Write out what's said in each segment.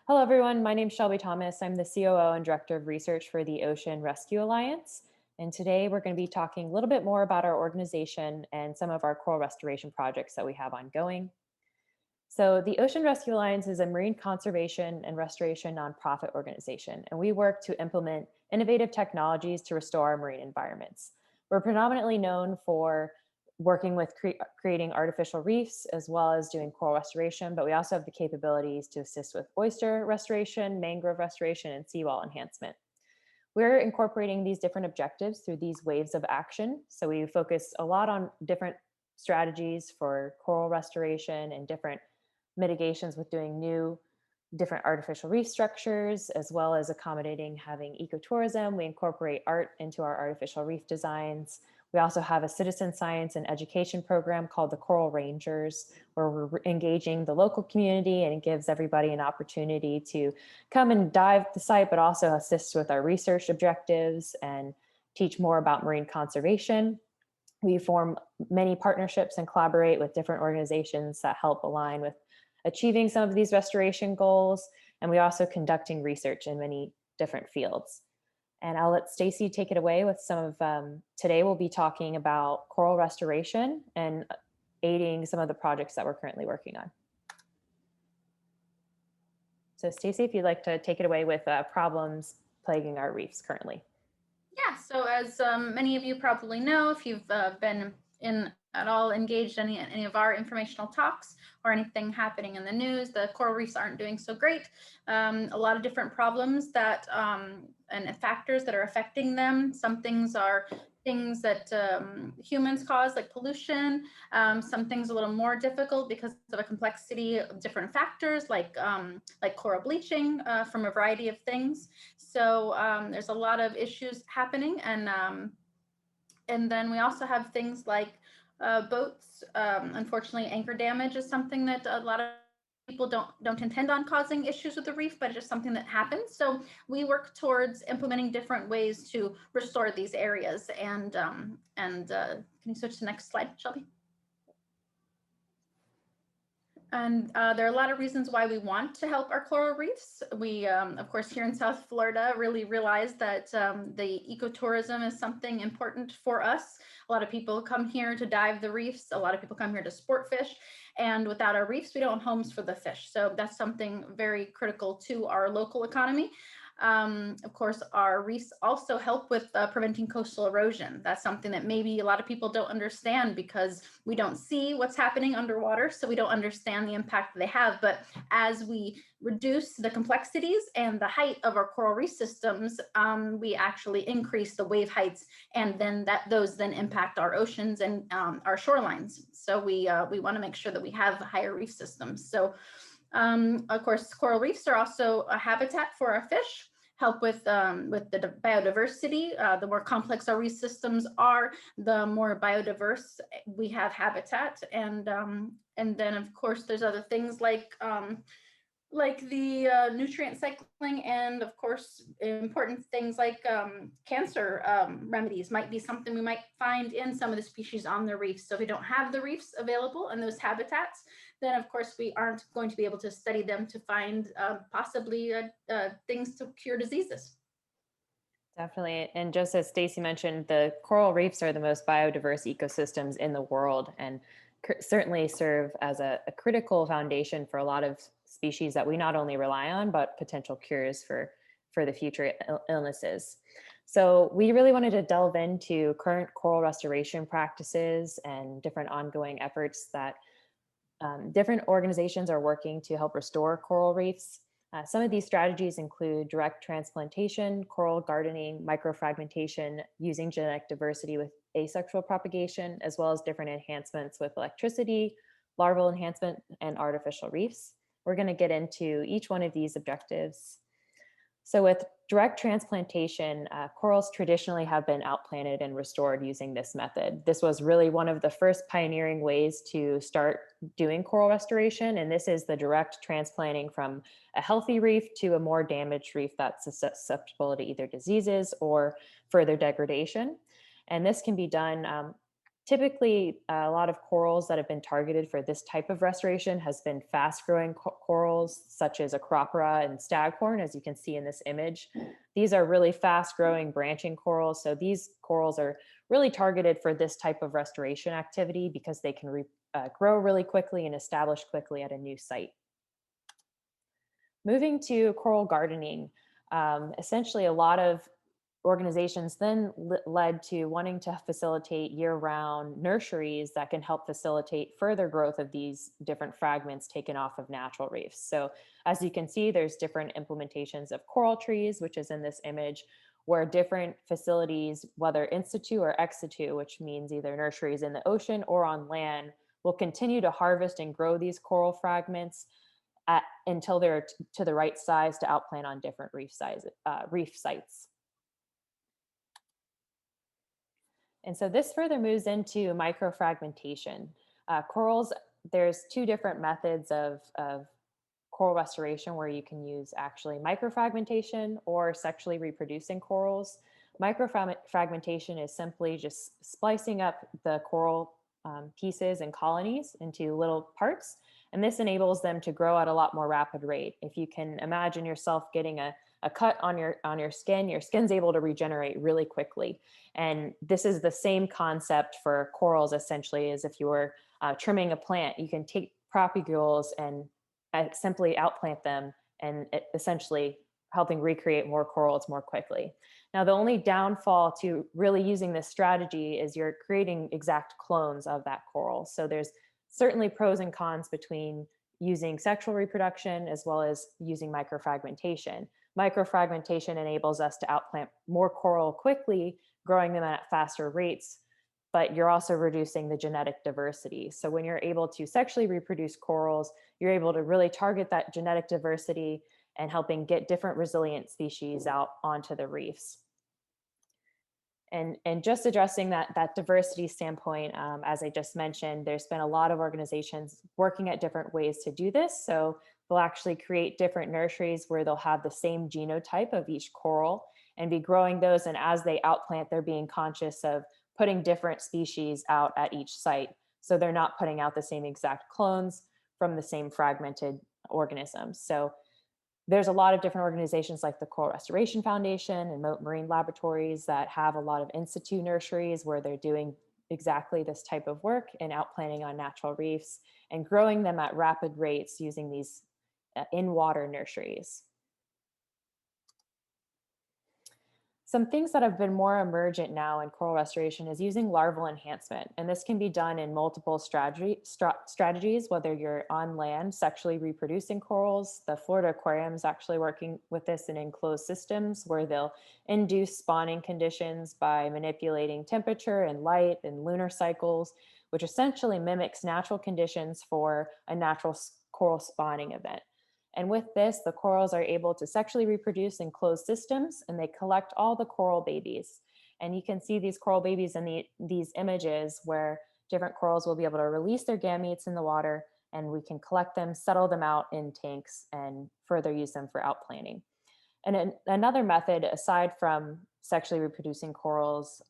Hello, everyone. My name is Shelby Thomas. I'm the COO and Director of Research for the Ocean Rescue Alliance. And today we're going to be talking a little bit more about our organization and some of our coral restoration projects that we have ongoing. So the Ocean Rescue Alliance is a marine conservation and restoration nonprofit organization, and we work to implement innovative technologies to restore our marine environments. We're predominantly known for working with creating artificial reefs as well as doing coral restoration, but we also have the capabilities to assist with oyster restoration, mangrove restoration, and seawall enhancement. We're incorporating these different objectives through these waves of action. So we focus a lot on different strategies for coral restoration and different mitigations with doing new different artificial reef structures, as well as accommodating having ecotourism. We incorporate art into our artificial reef designs. We also have a citizen science and education program called the Coral Rangers, where we're engaging the local community, and it gives everybody an opportunity to come and dive the site, but also assist with our research objectives and teach more about marine conservation. We form many partnerships and collaborate with different organizations that help align with achieving some of these restoration goals. And we also conducting research in many different fields. And I'll let Stacy take it away with some of, today we'll be talking about coral restoration and aiding some of the projects that we're currently working on. So Stacy, if you'd like to take it away with problems plaguing our reefs currently. Yeah, so as many of you probably know, if you've been at all engaged in any of our informational talks or anything happening in the news, the coral reefs aren't doing so great. A lot of different problems that and factors that are affecting them. Some things are things that humans cause, like pollution. Some things a little more difficult because of a complexity of different factors, like coral bleaching from a variety of things. So there's a lot of issues happening, and then we also have things like boats. Unfortunately, anchor damage is something that a lot of people don't intend on causing issues with the reef, but it's just something that happens. So we work towards implementing different ways to restore these areas. And can you switch to the next slide, Shelby? And there are a lot of reasons why we want to help our coral reefs. We, of course, here in South Florida, really realize that the ecotourism is something important for us. A lot of people come here to dive the reefs. A lot of people come here to sport fish. And without our reefs, we don't have homes for the fish. So that's something very critical to our local economy. Of course, our reefs also help with preventing coastal erosion. That's something that maybe a lot of people don't understand because we don't see what's happening underwater, so we don't understand the impact they have. But as we reduce the complexities and the height of our coral reef systems, we actually increase the wave heights, and then those then impact our oceans and our shorelines. So we want to make sure that we have higher reef systems. So of course, coral reefs are also a habitat for our fish, help with the biodiversity. The more complex our reef systems are, the more biodiverse we have habitat. And then, of course, there's other things like the nutrient cycling, and of course important things like cancer remedies might be something we might find in some of the species on the reefs. So if we don't have the reefs available in those habitats, then of course we aren't going to be able to study them to find possibly things to cure diseases. Definitely. And just as Stacy mentioned, the coral reefs are the most biodiverse ecosystems in the world, and certainly serve as a critical foundation for a lot of species that we not only rely on, but potential cures for the future illnesses. So we really wanted to delve into current coral restoration practices and different ongoing efforts that different organizations are working to help restore coral reefs. Some of these strategies include direct transplantation, coral gardening, microfragmentation, using genetic diversity with asexual propagation, as well as different enhancements with electricity, larval enhancement, and artificial reefs. We're going to get into each one of these objectives. So with direct transplantation, corals traditionally have been outplanted and restored using this method. This was really one of the first pioneering ways to start doing coral restoration, and this is the direct transplanting from a healthy reef to a more damaged reef that's susceptible to either diseases or further degradation. And this can be done Typically, a lot of corals that have been targeted for this type of restoration has been fast-growing corals, such as Acropora and staghorn, as you can see in this image. These are really fast-growing branching corals, so these corals are really targeted for this type of restoration activity because they can grow really quickly and establish quickly at a new site. Moving to coral gardening, essentially a lot of organizations then led to wanting to facilitate year-round nurseries that can help facilitate further growth of these different fragments taken off of natural reefs. So as you can see, there's different implementations of coral trees, which is in this image, where different facilities, whether in situ or ex situ, which means either nurseries in the ocean or on land, will continue to harvest and grow these coral fragments until they're to the right size to outplant on different reef sites. And so this further moves into microfragmentation. Corals, there's two different methods of coral restoration where you can use actually microfragmentation or sexually reproducing corals. Microfragmentation is simply just splicing up the coral pieces and colonies into little parts, and this enables them to grow at a lot more rapid rate. If you can imagine yourself getting a cut on your skin's able to regenerate really quickly. And this is the same concept for corals, essentially, as if you were trimming a plant. You can take propagules and simply outplant them, and essentially helping recreate more corals more quickly. Now, the only downfall to really using this strategy is you're creating exact clones of that coral. So there's certainly pros and cons between using sexual reproduction as well as using microfragmentation. Microfragmentation enables us to outplant more coral quickly, growing them at faster rates, but you're also reducing the genetic diversity. So when you're able to sexually reproduce corals, you're able to really target that genetic diversity and helping get different resilient species out onto the reefs. And just addressing that diversity standpoint, as I just mentioned, there's been a lot of organizations working at different ways to do this. So they'll actually create different nurseries where they'll have the same genotype of each coral and be growing those. And as they outplant, they're being conscious of putting different species out at each site. So they're not putting out the same exact clones from the same fragmented organisms. So there's a lot of different organizations like the Coral Restoration Foundation and Mote Marine Laboratories that have a lot of in situ nurseries where they're doing exactly this type of work and outplanting on natural reefs and growing them at rapid rates using these in-water nurseries. Some things that have been more emergent now in coral restoration is using larval enhancement. And this can be done in multiple strategies, whether you're on land sexually reproducing corals. The Florida Aquarium is actually working with this in enclosed systems where they'll induce spawning conditions by manipulating temperature and light and lunar cycles, which essentially mimics natural conditions for a natural coral spawning event. And with this, the corals are able to sexually reproduce in closed systems, and they collect all the coral babies. And you can see these coral babies in these images where different corals will be able to release their gametes in the water, and we can collect them, settle them out in tanks, and further use them for outplanting. And another method, aside from sexually reproducing corals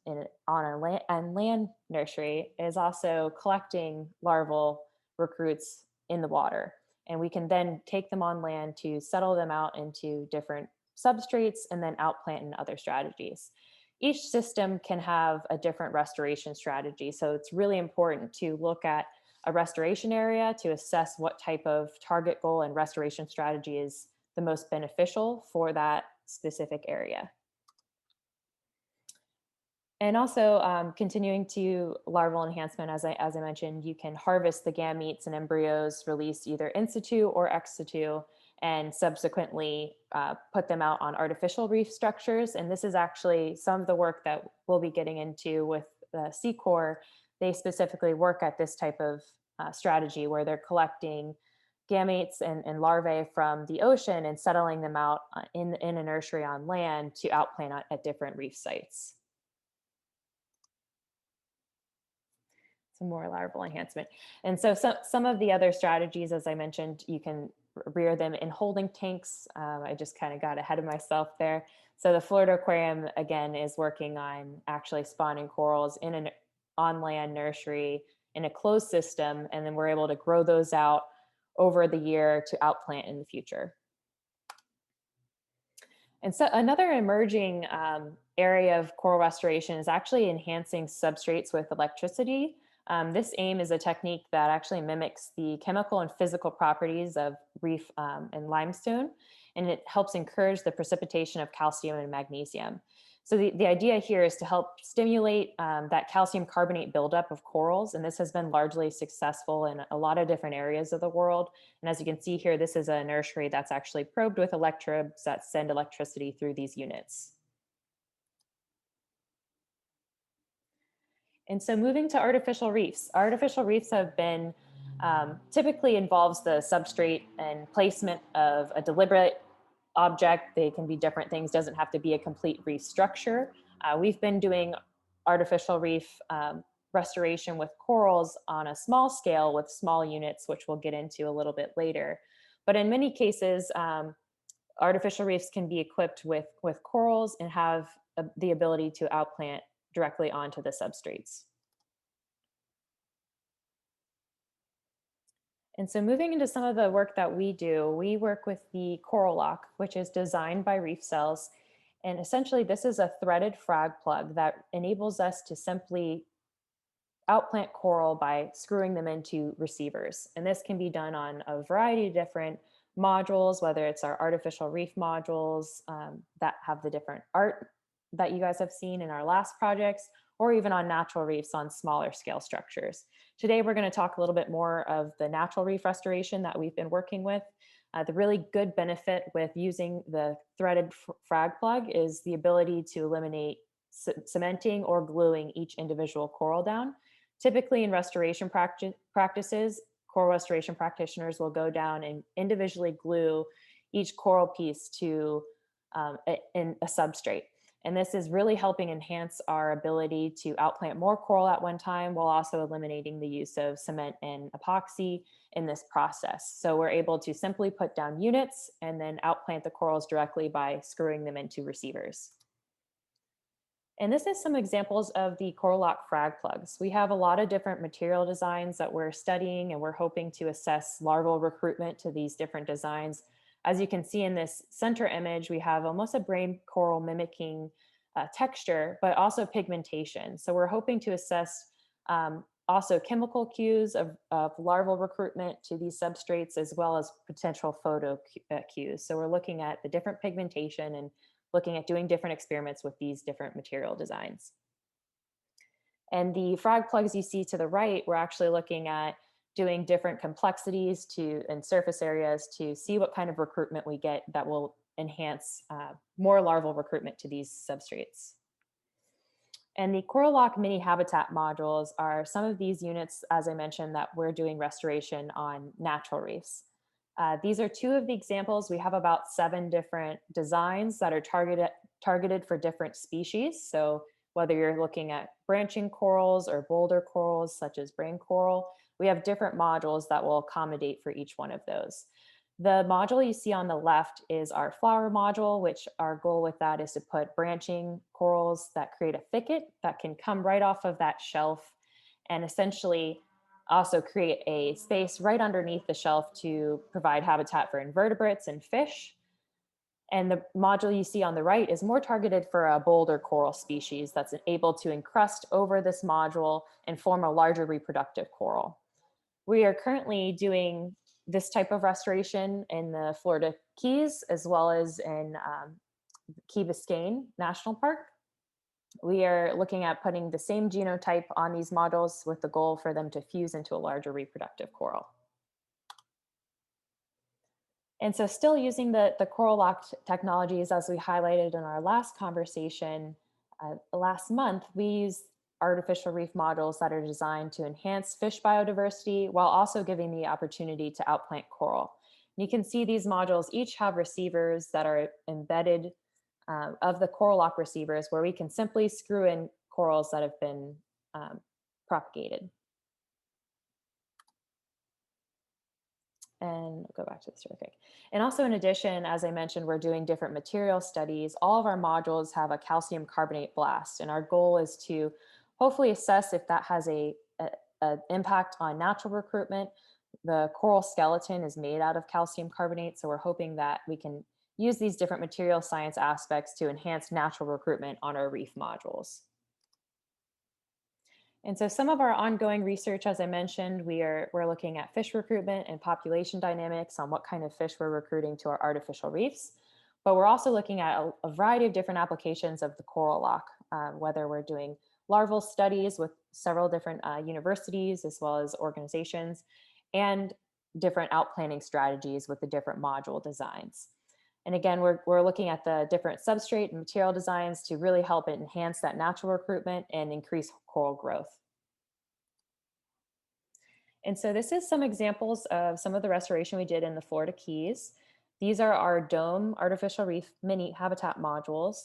on a land nursery, is also collecting larval recruits in the water. And we can then take them on land to settle them out into different substrates and then outplant in other strategies. Each system can have a different restoration strategy. So it's really important to look at a restoration area to assess what type of target goal and restoration strategy is the most beneficial for that specific area. And also continuing to larval enhancement, as I mentioned, you can harvest the gametes and embryos released either in situ or ex situ and subsequently put them out on artificial reef structures. And this is actually some of the work that we'll be getting into with the Sea Corps. They specifically work at this type of strategy where they're collecting gametes and larvae from the ocean and settling them out in a nursery on land to outplant at different reef sites. Some more larval enhancement. And so some of the other strategies, as I mentioned, you can rear them in holding tanks. I just kind of got ahead of myself there. So the Florida Aquarium, again, is working on actually spawning corals on-land nursery in a closed system, and then we're able to grow those out over the year to outplant in the future. And so another emerging area of coral restoration is actually enhancing substrates with electricity. This aim is a technique that actually mimics the chemical and physical properties of reef and limestone, and it helps encourage the precipitation of calcium and magnesium. So the idea here is to help stimulate that calcium carbonate buildup of corals, and this has been largely successful in a lot of different areas of the world. And as you can see here, this is a nursery that's actually probed with electrodes that send electricity through these units. And so moving to artificial reefs have been typically involves the substrate and placement of a deliberate object. They can be different things, doesn't have to be a complete reef structure. We've been doing artificial reef restoration with corals on a small scale with small units, which we'll get into a little bit later. But in many cases, artificial reefs can be equipped with corals and have the ability to outplant directly onto the substrates. And so moving into some of the work that we do, we work with the Coral Lock, which is designed by Reef Cells. And essentially this is a threaded frag plug that enables us to simply outplant coral by screwing them into receivers. And this can be done on a variety of different modules, whether it's our artificial reef modules that have the different art that you guys have seen in our last projects, or even on natural reefs on smaller scale structures. Today, we're going to talk a little bit more of the natural reef restoration that we've been working with. The really good benefit with using the threaded frag plug is the ability to eliminate cementing or gluing each individual coral down. Typically in restoration practices, coral restoration practitioners will go down and individually glue each coral piece to a substrate. And this is really helping enhance our ability to outplant more coral at one time while also eliminating the use of cement and epoxy in this process. So we're able to simply put down units and then outplant the corals directly by screwing them into receivers. And this is some examples of the Coral Lock frag plugs. We have a lot of different material designs that we're studying, and we're hoping to assess larval recruitment to these different designs. As you can see in this center image, we have almost a brain coral mimicking texture, but also pigmentation. So we're hoping to assess also chemical cues of larval recruitment to these substrates, as well as potential photo cues. So we're looking at the different pigmentation and looking at doing different experiments with these different material designs. And the frag plugs you see to the right, we're actually looking at doing different complexities and surface areas to see what kind of recruitment we get that will enhance more larval recruitment to these substrates. And the Coral Lock mini habitat modules are some of these units, as I mentioned, that we're doing restoration on natural reefs. These are two of the examples. We have about 7 different designs that are targeted for different species. So whether you're looking at branching corals or boulder corals, such as brain coral, we have different modules that will accommodate for each one of those. The module you see on the left is our flower module, which our goal with that is to put branching corals that create a thicket that can come right off of that shelf and essentially also create a space right underneath the shelf to provide habitat for invertebrates and fish. And the module you see on the right is more targeted for a boulder coral species that's able to encrust over this module and form a larger reproductive coral. We are currently doing this type of restoration in the Florida Keys, as well as in Key Biscayne National Park. We are looking at putting the same genotype on these modules with the goal for them to fuse into a larger reproductive coral. And so still using the Coral Lock technologies as we highlighted in our last conversation last month, we use artificial reef modules that are designed to enhance fish biodiversity while also giving the opportunity to outplant coral. And you can see these modules each have receivers that are embedded of the Coral Lock receivers where we can simply screw in corals that have been propagated. And go back to this real quick. And also in addition, as I mentioned, we're doing different material studies. All of our modules have a calcium carbonate blast, and our goal is to hopefully assess if that has a impact on natural recruitment. The coral skeleton is made out of calcium carbonate, so we're hoping that we can use these different material science aspects to enhance natural recruitment on our reef modules. And so some of our ongoing research, as I mentioned, we're looking at fish recruitment and population dynamics on what kind of fish we're recruiting to our artificial reefs. But we're also looking at a variety of different applications of the coral lock, whether we're doing larval studies with several different universities as well as organizations, and different outplanting strategies with the different module designs. And again, we're looking at the different substrate and material designs to really help enhance that natural recruitment and increase coral growth. And so this is some examples of some of the restoration we did in the Florida Keys. These are our dome artificial reef mini habitat modules.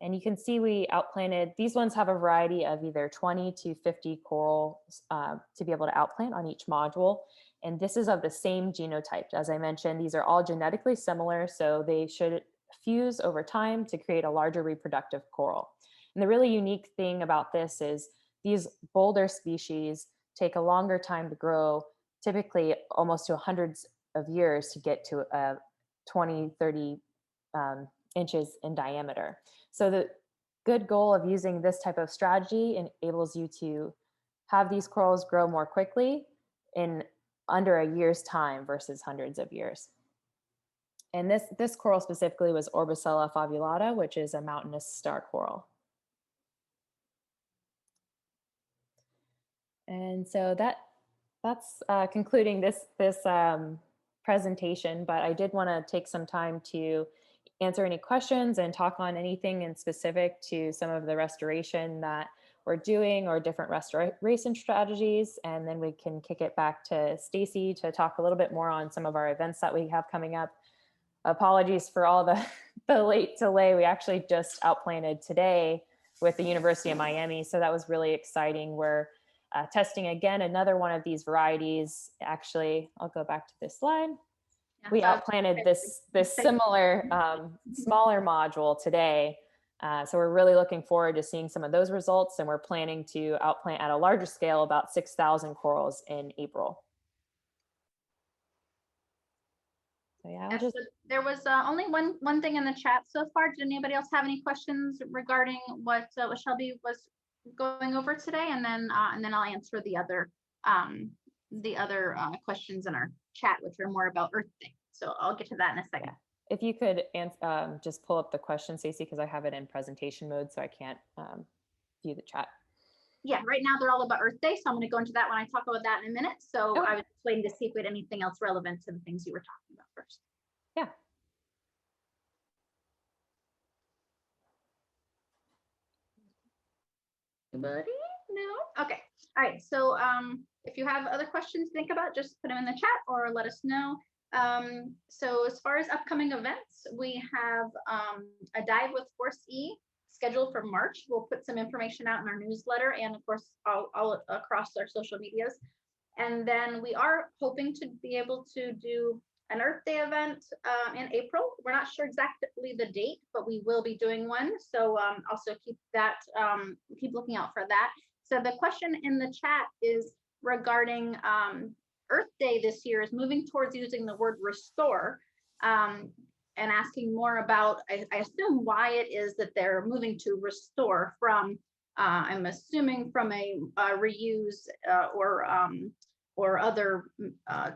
And you can see we outplanted, these ones have a variety of either 20 to 50 corals to be able to outplant on each module. And this is of the same genotype. As I mentioned, these are all genetically similar, so they should fuse over time to create a larger reproductive coral. And the really unique thing about this is these bolder species take a longer time to grow, typically almost to hundreds of years to get to 20, 30 inches in diameter. So the good goal of using this type of strategy enables you to have these corals grow more quickly in under a year's time versus hundreds of years. And this coral specifically was Orbicella fabulata, which is a mountainous star coral. And so that's concluding this presentation, but I did want to take some time to answer any questions and talk on anything in specific to some of the restoration that we're doing or different restoration strategies. And then we can kick it back to Stacy to talk a little bit more on some of our events that we have coming up. Apologies for all the late delay. We actually just outplanted today with the University of Miami. So that was really exciting. We're testing again another one of these varieties. Actually, I'll go back to this slide. We outplanted this similar smaller module today. So we're really looking forward to seeing some of those results, and we're planning to outplant at a larger scale, about 6,000 corals in April. So yeah, so there was only one thing in the chat so far. Did anybody else have any questions regarding what Shelby was going over today? And then I'll answer the other questions in our chat, which are more about Earth Day. So I'll get to that in a second. If you could just pull up the question, Stacey, because I have it in presentation mode, so I can't view the chat. Yeah, right now they're all about Earth Day, so I'm going to go into that when I talk about that in a minute. So I was waiting to see if we had anything else relevant to the things you were talking about first. Yeah. Anybody? No? Okay. All right. So if you have other questions to think about, just put them in the chat or let us know. So as far as upcoming events, we have a dive with Force E scheduled for March. We'll put some information out in our newsletter and of course all across our social medias. And then we are hoping to be able to do an Earth Day event in April. We're not sure exactly the date, but we will be doing one. So also keep looking out for that. So the question in the chat is regarding Earth Day this year is moving towards using the word restore and asking more about, I assume, why it is that they're moving to restore from, I'm assuming from a reuse or other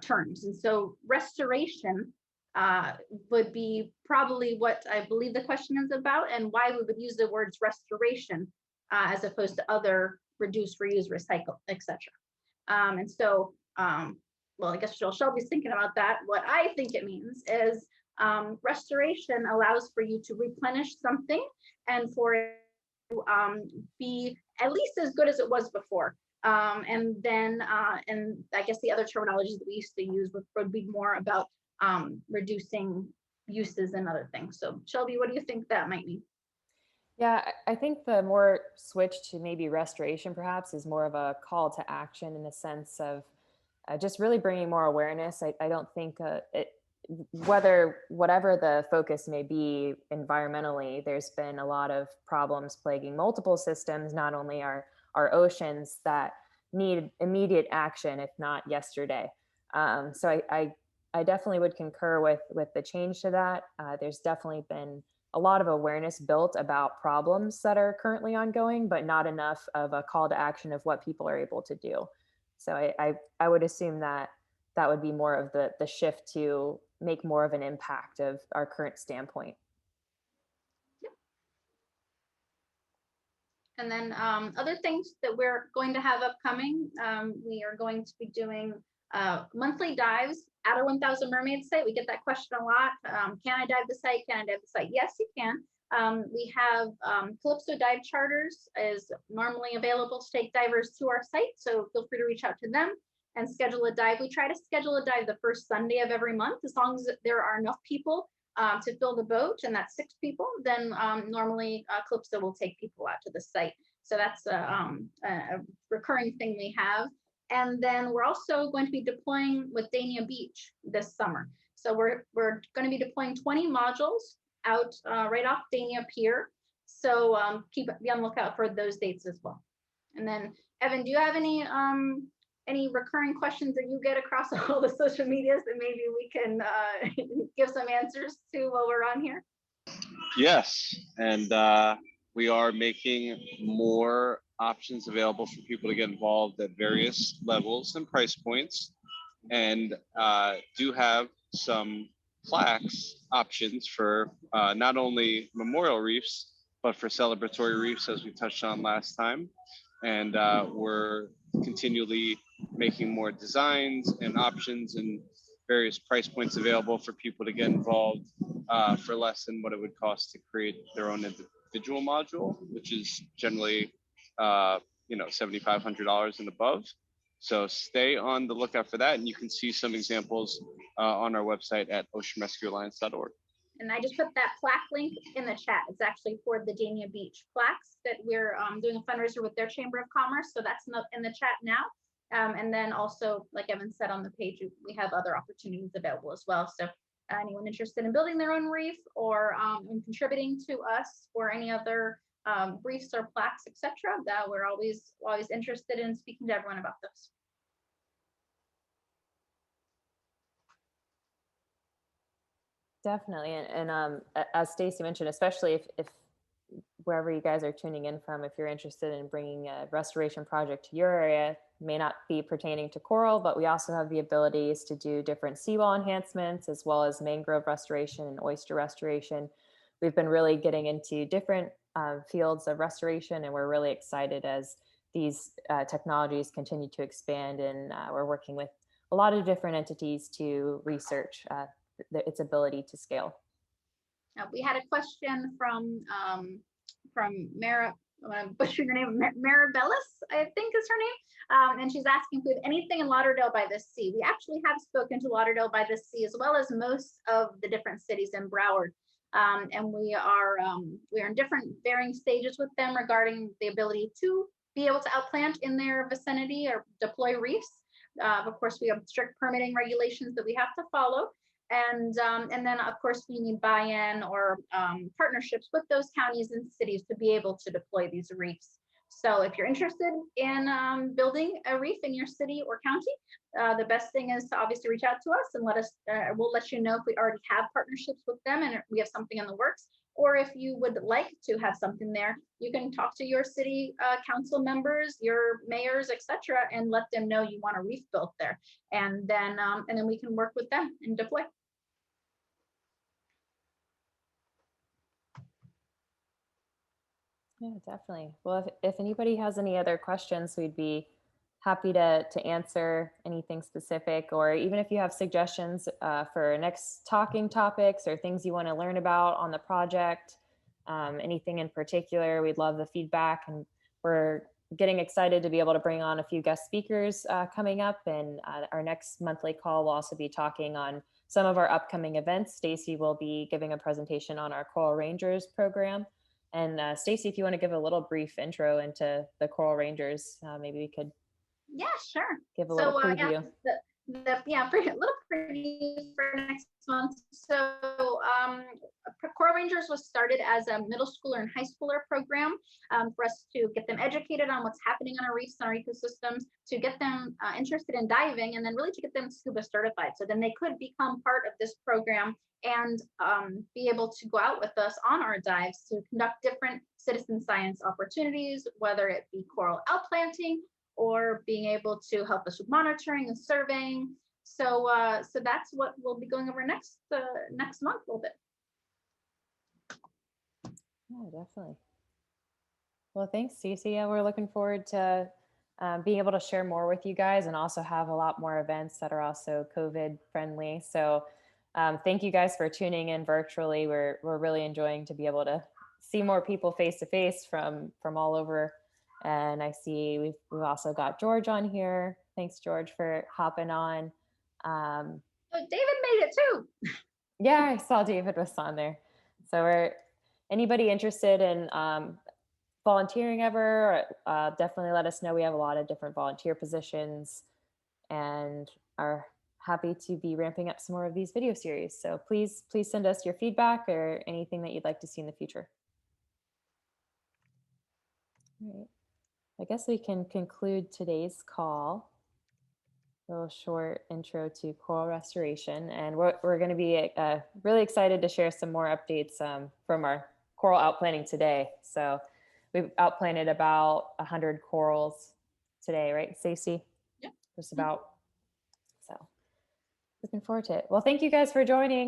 terms. And so restoration would be probably what I believe the question is about, and why we would use the words restoration as opposed to other reduce, reuse, recycle, etc. And so, well, I guess Shelby's thinking about that. What I think it means is restoration allows for you to replenish something and for it to be at least as good as it was before. And then, and I guess the other terminologies that we used to use would be more about reducing uses and other things. So Shelby, what do you think that might mean? Yeah, I think the more switch to maybe restoration perhaps is more of a call to action in the sense of just really bringing more awareness. I don't think whatever the focus may be environmentally, there's been a lot of problems plaguing multiple systems, not only our our oceans that need immediate action, if not yesterday. So I definitely would concur with the change to that. There's definitely been a lot of awareness built about problems that are currently ongoing, but not enough of a call to action of what people are able to do. So I would assume that that would be more of the shift to make more of an impact of our current standpoint. And then other things that we're going to have upcoming, we are going to be doing monthly dives at our 1000 Mermaids site. We get that question a lot. Can I dive the site? Can I dive the site? Yes, you can. We have Calypso Dive Charters is normally available to take divers to our site. So feel free to reach out to them and schedule a dive. We try to schedule a dive the first Sunday of every month, as long as there are enough people to fill the boat, and that's 6 people, then normally Calypso will take people out to the site. So that's a recurring thing we have. And then we're also going to be deploying with Dania Beach this summer. So we're going to be deploying 20 modules out right off Dania Pier. So be on the lookout for those dates as well. And then Evan, do you have any recurring questions that you get across all the social medias that maybe we can give some answers to while we're on here? Yes, and we are making more options available for people to get involved at various levels and price points, and do have some plaques options for not only memorial reefs, but for celebratory reefs, as we touched on last time. And we're continually making more designs and options and various price points available for people to get involved for less than what it would cost to create their own individual module, which is generally $7,500 and above. So stay on the lookout for that, and you can see some examples on our website at oceanrescuealliance.org. And I just put that plaque link in the chat. It's actually for the Dania Beach plaques that we're doing a fundraiser with their Chamber of Commerce. So that's in the chat now. And then also, like Evan said on the page, we have other opportunities available as well. So anyone interested in building their own reef or in contributing to us for any other reefs or plaques, etc., that we're always interested in speaking to everyone about those. Definitely. And as Stacy mentioned, especially if wherever you guys are tuning in from, if you're interested in bringing a restoration project to your area, may not be pertaining to coral, but we also have the abilities to do different seawall enhancements, as well as mangrove restoration and oyster restoration. We've been really getting into different fields of restoration, and we're really excited as these technologies continue to expand, and we're working with a lot of different entities to research its ability to scale. We had a question from Mara, I'm butchering her name, Marabellis, I think is her name, and she's asking if we have anything in Lauderdale by the Sea. We actually have spoken to Lauderdale by the Sea, as well as most of the different cities in Broward, and we are in different varying stages with them regarding the ability to be able to outplant in their vicinity or deploy reefs. Of course, we have strict permitting regulations that we have to follow. And then, of course, we need buy-in or partnerships with those counties and cities to be able to deploy these reefs. So if you're interested in building a reef in your city or county, the best thing is to obviously reach out to us and we'll let you know if we already have partnerships with them and we have something in the works. Or if you would like to have something there, you can talk to your city council members, your mayors, etc., and let them know you want a reef built there. And then we can work with them and deploy. Yeah, definitely. Well, if anybody has any other questions, we'd be happy to answer anything specific, or even if you have suggestions for next talking topics or things you want to learn about on the project, anything in particular, we'd love the feedback. And we're getting excited to be able to bring on a few guest speakers coming up. And our next monthly call will also be talking on some of our upcoming events. Stacy will be giving a presentation on our Coral Rangers program. And Stacy, if you want to give a little brief intro into the Coral Rangers, maybe we could yeah, sure. give a little preview. Yeah, yeah, a little preview for next month. So Coral Rangers was started as a middle schooler and high schooler program for us to get them educated on what's happening on our reefs and our ecosystems, to get them interested in diving, and then really to get them scuba certified. So then they could become part of this program and be able to go out with us on our dives to conduct different citizen science opportunities, whether it be coral outplanting or being able to help us with monitoring and surveying. So so that's what we'll be going over next month a little bit. Yeah, definitely. Well, thanks, Stacey. Yeah, we're looking forward to being able to share more with you guys and also have a lot more events that are also COVID friendly. So thank you guys for tuning in virtually. We're really enjoying to be able to see more people face to face from all over. And I see we've also got George on here. Thanks, George, for hopping on. So David made it too. Yeah, I saw David was on there. So anybody interested in volunteering ever, definitely let us know. We have a lot of different volunteer positions and are happy to be ramping up some more of these video series. So please send us your feedback or anything that you'd like to see in the future. All right. I guess we can conclude today's call. A little short intro to coral restoration. And we're going to be really excited to share some more updates from our coral outplanting today. So we've outplanted about 100 corals today, right, Stacey? Yeah. Just about. So looking forward to it. Well, thank you guys for joining.